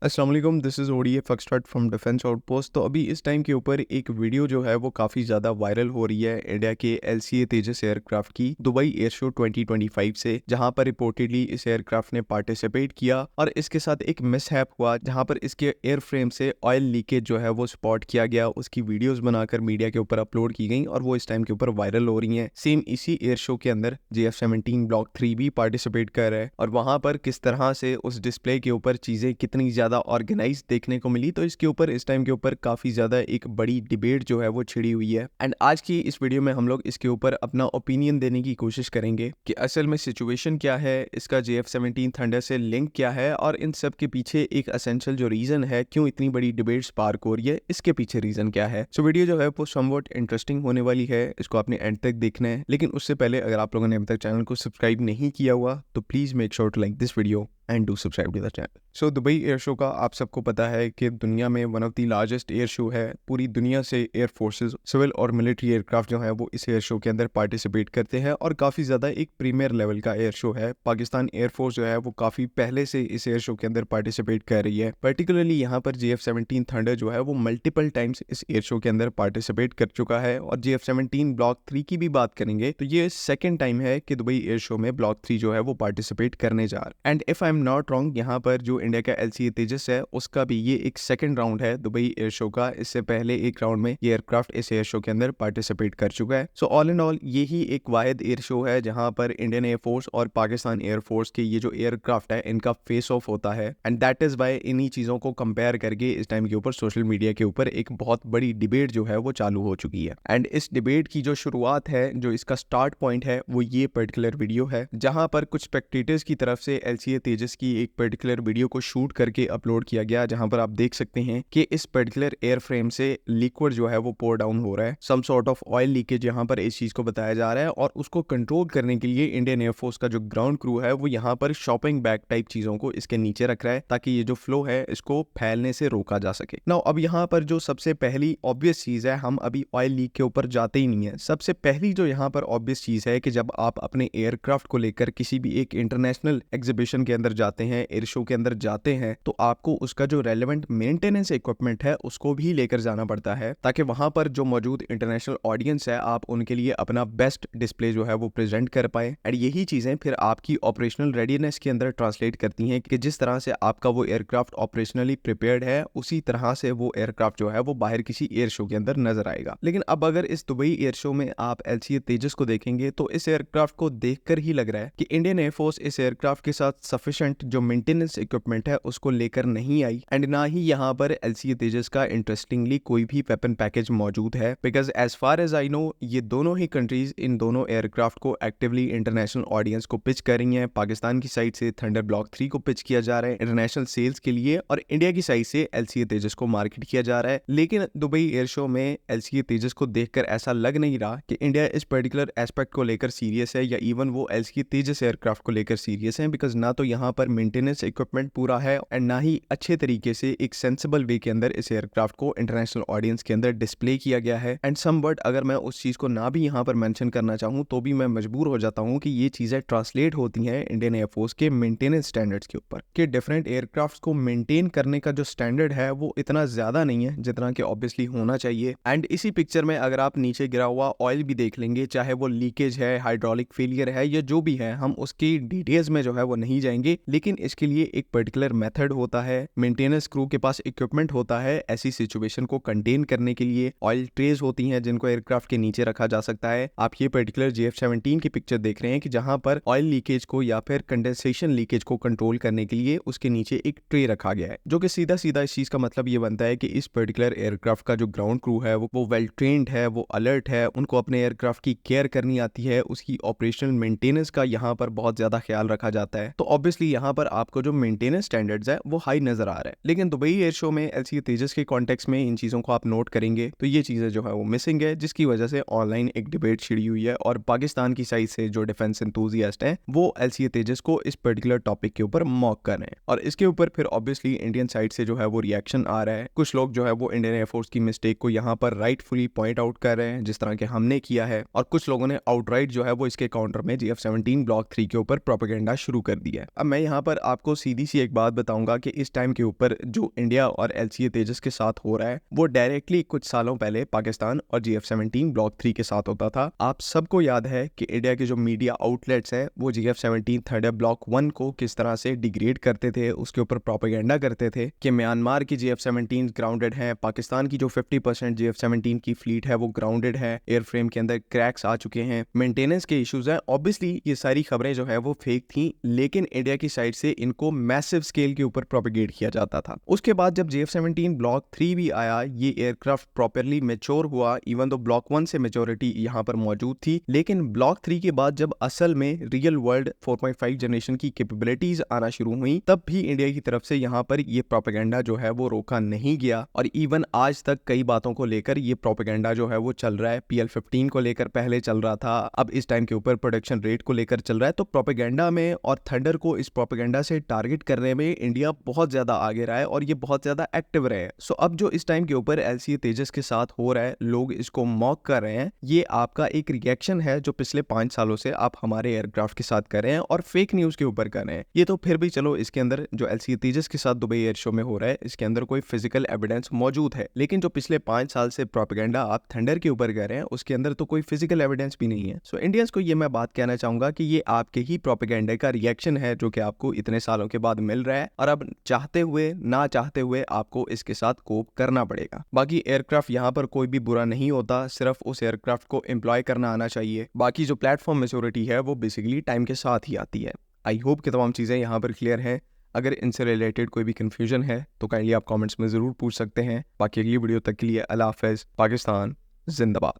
अस्सलाम वालेकुम, this is ODA foxtrot from defence outpost. तो अभी इस टाइम के ऊपर एक वीडियो जो है वो काफ़ी ज़्यादा वायरल हो रही है इंडिया के एलसीए तेजस एयरक्राफ्ट की दुबई एयर शो 2025 से, जहां पर रिपोर्टेडली इस एयरक्राफ्ट ने पार्टिसिपेट किया और इसके साथ एक मिसहैप हुआ जहां पर इसके एयर फ्रेम से ऑयल लीकेज जो है वो स्पॉट किया गया। उसकी वीडियोस बनाकर मीडिया के ऊपर अपलोड की गई और वो इस टाइम के ऊपर वायरल हो रही हैं। सेम इसी एयर शो के अंदर JF-17 ब्लॉक 3 भी पार्टिसिपेट कर रहा है और वहां पर किस तरह से उस डिस्प्ले के ऊपर चीज़ें कितनी ज़्यादा ऑर्गेनाइज देखने को मिली, तो इसके ऊपर इस टाइम के ऊपर काफ़ी ज़्यादा एक बड़ी डिबेट जो है वो छिड़ी हुई है। एंड आज की इस वीडियो में हम लोग इसके ऊपर अपना ओपिनियन देने की कोशिश करेंगे कि असल में सिचुएशन क्या है, इसका JF-17 थंडर से लिंक क्या है और इन सब के पीछे एक असेंशियल जो रीज़न है क्यों इतनी बड़ी डिबेट स्पार्क हो रही है, इसके पीछे रीज़न क्या है। सो वीडियो जो है वो समवॉट इंटरेस्टिंग होने वाली है, इसको आपने एंड तक देखना है। लेकिन उससे पहले अगर आप लोगों ने अभी तक चैनल को सब्सक्राइब नहीं किया हुआ तो please make sure to like this video and do subscribe to the channel. So Dubai air show का आप सबको पता है कि दुनिया में one of the largest air show है। पूरी दुनिया से एयर फोर्सेस, सिविल और मिलिट्री एयरक्राफ्ट जो है वो इस एयर शो के अंदर पार्टिसिपेट करते हैं और काफ़ी ज़्यादा एक प्रीमियर लेवल का एयर शो है। पाकिस्तान एयरफोर्स जो है वो काफ़ी पहले से इस एयर शो के अंदर पार्टिसिपेट कर रही है। पर्टिकुलरली यहाँ पर JF-17 थंडर जो है वो मल्टीपल टाइम्स इस एयर शो के अंदर पार्टिसिपेट कर चुका है और JF-17 ब्लॉक 3 की भी बात करेंगे तो ये सेकेंड टाइम है कि दुबई एयर शो में ब्लॉक 3 जो है वो पार्टिसिपेट करने जा रहा है। And if I am not wrong, यहाँ पर जो इंडिया का LCA तेजस है उसका भी ये एक सेकंड राउंड है दुबई एयर शो का। इससे पहले एक राउंड में ये एयरक्राफ्ट इस एयर शो के अंदर पार्टिसिपेट कर चुका है। सो ऑल एंड ऑल यही एक वाहिद एयर शो है जहां पर इंडियन एयरफोर्स और पाकिस्तान एयरफोर्स के ये जो एयरक्राफ्ट है इनका फेस ऑफ होता है। एंड दैट इज वाई इन्हीं चीजों को कंपेयर करके इस टाइम के ऊपर सोशल मीडिया के ऊपर एक बहुत बड़ी डिबेट जो है वो चालू हो चुकी है। एंड इस डिबेट की जो शुरुआत है, जो इसका स्टार्ट पॉइंट है, वो ये पर्टिकुलर वीडियो है जहां पर कुछ स्पेक्टेटर्स की तरफ से LCA तेजस की एक पर्टिकुलर वीडियो को शूट करके अपलोड किया गया, जहां पर आप देख सकते हैं कि इस पर्टिकुलर एयर फ्रेम से लिक्विड जो है वो पोर डाउन हो रहा है। Some sort of oil leakage यहाँ पर इस चीज को बताया जा रहा है और उसको कंट्रोल करने के लिए इंडियन एयरफोर्स का जो ग्राउंड क्रू है वो यहाँ पर शॉपिंग बैग टाइप चीजों को इसके नीचे रख रहा है ताकि ये जो फ्लो है इसको फैलने से रोका जा सके। नाउ अब यहाँ पर जो सबसे पहली ऑब्वियस चीज है, हम अभी ऑयल लीक के ऊपर जाते ही नहीं है। सबसे पहली जो यहाँ पर ऑब्वियस चीज है कि जब आप अपने एयरक्राफ्ट को लेकर किसी भी एक इंटरनेशनल एग्जीबिशन के अंदर जाते हैं, एयर शो के अंदर जाते हैं, तो आपको उसका जो रेलेवेंट मेंटेनेंस इक्विपमेंट है उसको भी लेकर जाना पड़ता है ताकि वहां पर जो मौजूद इंटरनेशनल ऑडियंस है आप उनके लिए अपना बेस्ट डिस्प्ले जो है वो प्रेजेंट कर पाए। एंड यही चीजें फिर आपकी ऑपरेशनल रेडीनेस के अंदर ट्रांसलेट करती हैं कि जिस तरह से आपका वो एयरक्राफ्ट ऑपरेशनली प्रिपेयर्ड है उसी तरह से वो एयरक्राफ्ट जो है वो बाहर किसी एयर शो के अंदर नजर आएगा। लेकिन अब अगर इस दुबई एयर शो में आप LCA तेजस को देखेंगे तो इस एयरक्राफ्ट को देखकर ही लग रहा है कि इंडियन एयरफोर्स इस एयरक्राफ्ट के साथ सफिशिएंट जो मेंटेनेंस इक्विपमेंट है उसको लेकर नहीं आई। एंड ना ही यहाँ पर LCA तेजस का इंटरेस्टिंगली कोई भी वेपन पैकेज मौजूद है, because as far as I know ये दोनों ही कंट्रीज इन दोनों एयरक्राफ्ट को एक्टिवली इंटरनेशनल ऑडियंस को पिच कर रही हैं। पाकिस्तान की साइड से थंडर ब्लॉक 3 को पिच किया जा रहा है इंटरनेशनल सेल्स के लिए और इंडिया की साइड से LCA तेजस को मार्केट किया जा रहा है। लेकिन दुबई एयर शो में LCA तेजस को देखकर ऐसा लग नहीं रहा कि इंडिया इस पर्टिकुलर एस्पेक्ट को लेकर सीरियस है या इवन वो LCA तेजस एयरक्राफ्ट को लेकर सीरियस है, बिकॉज ना तो यहाँ पर मेंटेनेंस इक्विपमेंट पूरा है एंड ना ही अच्छे तरीके से एक सेंसिबल वे के अंदर इस एयरक्राफ्ट को इंटरनेशनल ऑडियंस के अंदर डिस्प्ले किया गया है। एंड समवट अगर मैं उस चीज को ना भी यहाँ पर मेंशन करना चाहूँ तो भी मैं मजबूर हो जाता हूँ कि ये चीजें ट्रांसलेट होती हैं इंडियन एयरफोर्स के मेंटेनेंस स्टैंडर्ड्स के ऊपर कि डिफरेंट एयरक्राफ्ट को मेंटेन करने का जो स्टैंडर्ड है वो इतना ज्यादा नहीं है जितना कि ऑब्वियसली होना चाहिए। एंड इसी पिक्चर में अगर आप नीचे गिरा हुआ ऑयल भी देख लेंगे, चाहे वो लीकेज है, हाइड्रोलिक फेलियर है या जो भी है, हम उसकी डिटेल्स में जो है वो नहीं जाएंगे। लेकिन इसके लिए एक पर्टिकुलर मेथड होता है, मेंटेनेंस क्रू के पास इक्विपमेंट होता है ऐसी सिचुएशन को कंटेन करने के लिए। ऑयल ट्रेज होती हैं जिनको एयरक्राफ्ट के नीचे रखा जा सकता है। आप ये पर्टिकुलर JF-17 की पिक्चर देख रहे हैं कि जहां पर ऑयल लीकेज को या फिर कंडेंसेशन लीकेज को कंट्रोल करने के लिए उसके नीचे एक ट्रे रखा गया है, जो कि सीधा सीधा इस चीज का मतलब ये बनता है कि इस पर्टिकुलर एयरक्राफ्ट का जो ग्राउंड क्रू है वो वेल ट्रेन्ड है, वो अलर्ट है, उनको अपने एयरक्राफ्ट की केयर करनी आती है, उसकी ऑपरेशनल मेंटेनेंस का यहाँ पर बहुत ज्यादा ख्याल रखा जाता है। तो ऑब्वियसली यहाँ पर आपको जो मेंटेनेंस स्टैंडर्ड्स है वो हाई नजर आ रहा है। लेकिन दुबई एयर शो में LCA तेजस के कॉन्टेक्स्ट में इन चीजों को आप नोट करेंगे तो ये चीजें जो है वो मिसिंग है, जिसकी वजह से ऑनलाइन एक डिबेट छिड़ी हुई है और पाकिस्तान की साइड से जो डिफेंस एंथुसियास्ट हैं वो LCA तेजस को इस पर्टिकुलर टॉपिक के ऊपर मॉक कर रहे हैं और इसके ऊपर फिर ऑब्वियसली इंडियन साइड से जो है वो रिएक्शन आ रहा है। कुछ लोग जो है वो इंडियन एयरफोर्स की मिस्टेक को यहाँ पर राइटफुली पॉइंट आउट कर रहे हैं जिस तरह के हमने किया है, और कुछ लोगों ने आउटराइट जो है वो इसके काउंटर में JF-17 ब्लॉक 3 के ऊपर प्रोपेगेंडा शुरू कर दिया है। अब मैं यहाँ पर आपको सीधी सी एक बात बताऊंगा कि इस टाइम के ऊपर जो इंडिया और LCA तेजस के साथ हो रहा है वो डायरेक्टली कुछ सालों पहले पाकिस्तान और GF-17 ब्लॉक 3 के साथ होता था। आप सबको याद है कि इंडिया के जो मीडिया आउटलेट्स हैं वो GF-17 थर्ड ब्लॉक 1 को किस तरह से डिग्रेड करते थे, उसके ऊपर प्रोपेगेंडा करते थे कि म्यांमार की GF-17 ग्राउंडेड है, पाकिस्तान की जो 50% GF-17 की फ्लीट है वो ग्राउंडेड है, एयरफ्रेम के अंदर क्रैक्स आ चुके हैं, मेंटेनेंस के इश्यूज हैं। ऑब्वियसली ये सारी खबरें जो है वो फेक थी, लेकिन इंडिया की साइड से इनको मैसिव स्केल के ऊपर प्रोपेगेट किया जाता था। उसके बाद जब GF-17 ब्लॉक 3 भी आया, ये एयरक्राफ्ट प्रॉपरली मैच्योर हुआ, इवन दो ब्लॉक 1 से मैच्योरिटी यहाँ पर मौजूद थी, लेकिन ब्लॉक 3 के बाद जब असल में रियल वर्ल्ड 4.5 जनरेशन की कैपेबिलिटीज आना शुरू हुई, तब भी इंडिया की तरफ से यहाँ पर ये प्रोपेगेंडा जो है वो रोका नहीं गया और इवन आज तक कई बातों को लेकर ये प्रोपेगेंडा जो है वो चल रहा है। PL-15 को लेकर पहले चल रहा था, अब इस टाइम के ऊपर प्रोडक्शन रेट को लेकर चल रहा है। तो प्रोपेगेंडा में और थंडर को इस प्रोपेगेंडा से टारगेट करने में इंडिया बहुत ज्यादा आगे रहा है और ये बहुत ज्यादा एक्टिव रहे हैं। सो अब जो इस टाइम के ऊपर LCA तेजस के साथ हो रहा है, लोग इसको मॉक कर रहे हैं, ये आपका एक रिएक्शन है जो पिछले 5 सालों से आप हमारे एयरक्राफ्ट के साथ कर रहे हैं और फेक न्यूज के ऊपर कर रहे हैं। ये तो फिर भी चलो, इसके अंदर जो LCA तेजस के साथ दुबई एयर शो में हो रहा है इसके अंदर कोई फिजिकल एविडेंस मौजूद है, लेकिन जो पिछले 5 साल से प्रोपेगेंडा आप थंडर के ऊपर कर रहे हैं उसके अंदर तो कोई फिजिकल एविडेंस भी नहीं है। सो इंडियंस को ये मैं बात कहना चाहूंगा कि ये आपके ही प्रोपेगेंडा का रिएक्शन है जो कि आपको इतने सालों के बाद मिल रहा है और अब चाहते हुए ना चाहते हुए आपको इसके साथ कोप करना पड़ेगा। बाकी एयरक्राफ्ट यहाँ पर कोई भी बुरा नहीं होता, सिर्फ उस एयरक्राफ्ट को एम्प्लॉय करना आना चाहिए। बाकी जो प्लेटफॉर्म मैच्योरिटी है वो बेसिकली टाइम के साथ ही आती है। आई होप कि तमाम चीज़ें यहाँ पर क्लियर हैं। अगर इनसे रिलेटेड कोई भी कंफ्यूजन है तो काइंडली आप कमेंट्स में ज़रूर पूछ सकते हैं। बाकी अगली वीडियो तक के लिए अल्लाह हाफ़िज़। पाकिस्तान जिंदाबाद।